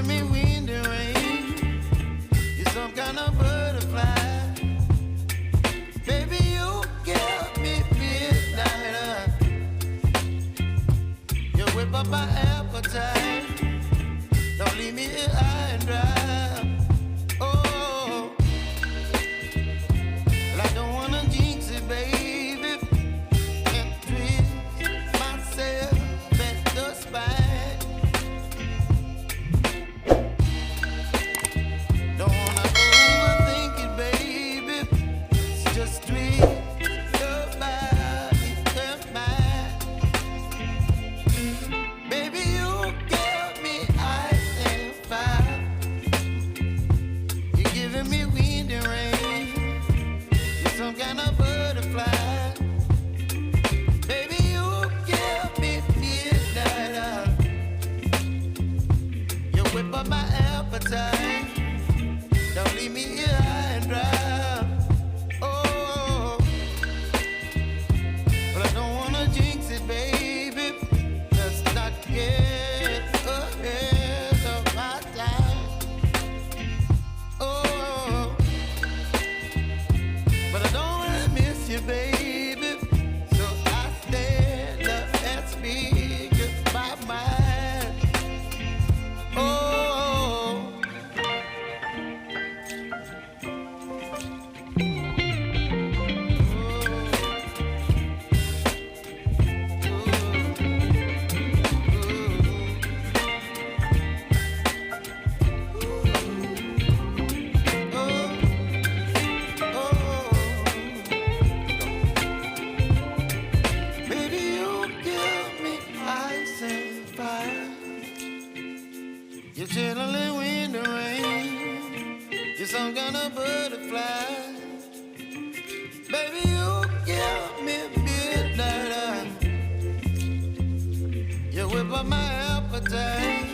giving me wind and rain. You're some kind of butterfly. Baby, you give me midnight. You whip up my appetite. Don't leave me here high and dry. Oh, well, I don't wanna jinx it, baby, and twist myself at the spine. Don't wanna overthink it, baby. It's just twist your body and mine. Baby, you give me ice and fire. You're giving me wind and rain. You're some kind of butterfly. Baby, you give me midnight. You whip up my appetite. Don't leave me here high and dry. Oh, but I don't wanna jinx it, baby. Let's not get ahead of my time. Oh, but I don't wanna miss you, baby. So I stand up and speak my mind. Oh. Baby, you give me ice and fire. You're chilling wind and rain. You're some kind of butterfly. Baby, you give me midnight. You whip up my appetite.